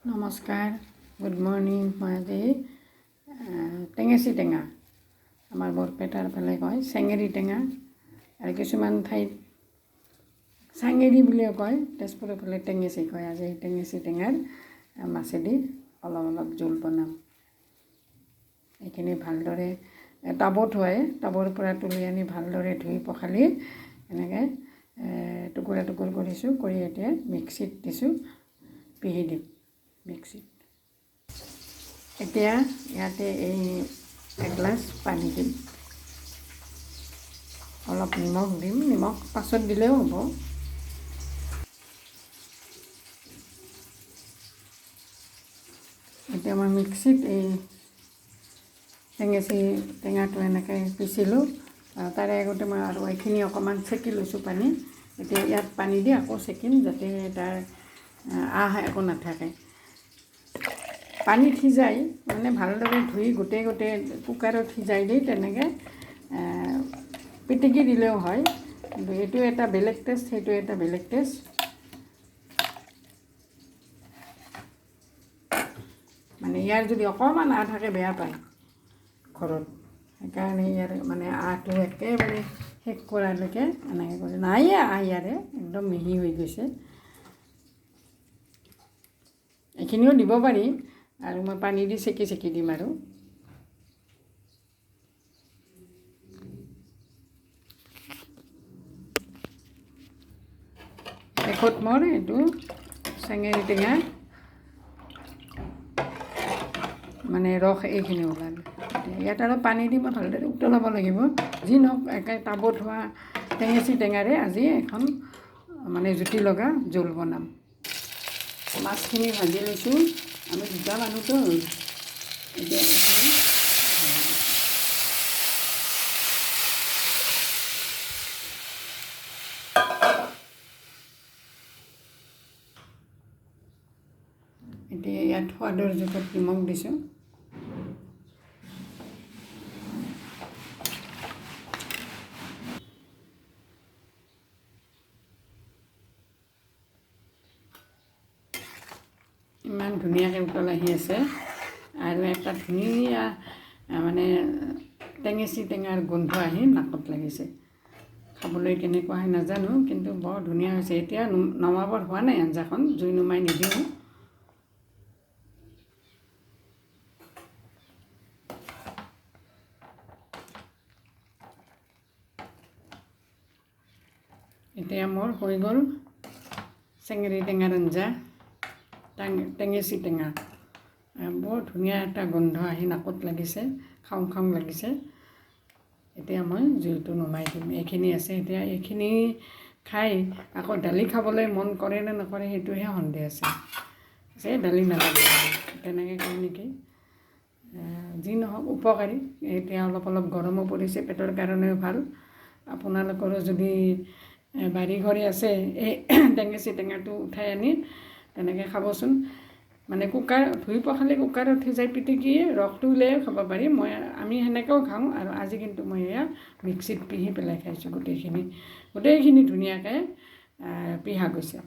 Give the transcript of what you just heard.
নমস্কাৰ, good morning. মই আজি টেঙেচি টেঙা, আমাৰ বৰপেটাৰ ফালে কয় চেঙেৰী টেঙা, আৰু কিছুমান ঠাইত চাঙেৰী বুলিও কয়, তেজপুৰৰ ফালে টেঙেচি কয়। আজি টেঙেচি টেঙাৰ মাছেদি অলপ অলপ জোল বনাম। এইখিনি ভালদৰে টাবত হয়, টাবৰ পৰা তুলি আনি ভালদৰে ধুই পখালি এনেকৈ টুকুৰা টুকুৰ কৰিছোঁ, কৰি এতিয়া মিক্সিত দিছোঁ, পিহি দিম মিক্সিত। এতিয়া ইয়াতে এই এগিলাচ পানী দিম, অলপ নিমখ দিম, নিমখ পাছত দিলেও হ'ব। এতিয়া মই মিক্সিত এই টেঙেচি টেঙাটো এনেকৈ পিচিলোঁ। তাৰে আগতে মই আৰু এইখিনি অকণমান চেকি লৈছোঁ পানী। এতিয়া ইয়াত পানী দি আকৌ চেকিম, যাতে তাৰ আহ একো নাথাকে। পানীত সিজাই মানে ভালদৰে ধুই গোটেই কুকাৰত সিজাই দি তেনেকৈ পিটিকি দিলেও হয়, কিন্তু এইটো এটা বেলেগ টেষ্ট, সেইটো এটা বেলেগ টেষ্ট। মানে ইয়াৰ যদি অকণমান আহ থাকে বেয়া পায় ঘৰত, সেইকাৰণে ইয়াৰ মানে আহটো একেবাৰে শেষ কৰালৈকে এনেকৈ কৰি নায়ে আহ ইয়াৰে একদম মিহি হৈ গৈছে। এইখিনিও দিব পাৰি, আৰু মই পানী দি চেকি দিম। আৰু শেষত মোৰ এইটো চেঙেৰী টেঙা মানে ৰস এইখিনি ওলালে। ইয়াত আৰু পানী দি মই ভালদৰে উতলাব লাগিব। যি নহওক একে টাবত হোৱা টেঙেচি টেঙাৰে আজি এখন মানে জুতি লগা জোল বনাম। মাছখিনি ভাজি লৈছোঁ, আমি দুটা মানুহতো এতিয়া এতিয়া ইয়াত সোৱাদৰ জোখত নিমখ দিছোঁ। ইমান ধুনীয়াকৈ উতল আহি আছে, আৰু এটা ধুনীয়া মানে টেঙেচি টেঙাৰ গোন্ধ আহি নাকত লাগিছে। খাবলৈ কেনেকুৱা হয় নাজানো, কিন্তু বৰ ধুনীয়া হৈছে। এতিয়া নমাবৰ হোৱা নাই আঞ্জাখন, জুই নুমাই নিদিওঁ। এতিয়া মোৰ হৈ গ'ল চেঙেৰী টেঙাৰ আঞ্জা, টেঙেচি টেঙা। বৰ ধুনীয়া এটা গোন্ধ আহি নাকত লাগিছে, খাওঁ খাওঁ লাগিছে। এতিয়া মই জুইটো নুমাই দিম। এইখিনি আছে, এতিয়া এইখিনি খাই আকৌ দালি খাবলৈ মন কৰে নে নকৰে সেইটোহে সন্দেহ আছে। দালি নালাগে, তেনেকৈ কওঁ নেকি। যি নহওক উপকাৰী। এতিয়া অলপ অলপ গৰমো পৰিছে, পেটৰ কাৰণেও ভাল। আপোনালোকৰো যদি বাৰী ঘৰে আছে, এই টেঙেচি টেঙাটো উঠাই আনি তেনেকৈ খাবচোন। মানে ধুই পখালি কুকাৰত সিজাই পিটিকি ৰসটো উলিয়াইও খাব পাৰি। আমি সেনেকৈও খাওঁ, আৰু আজি কিন্তু মই এয়া মিক্সিত পিহি পেলাই খাইছোঁ। গোটেইখিনি ধুনীয়াকৈ পিহা গৈছে।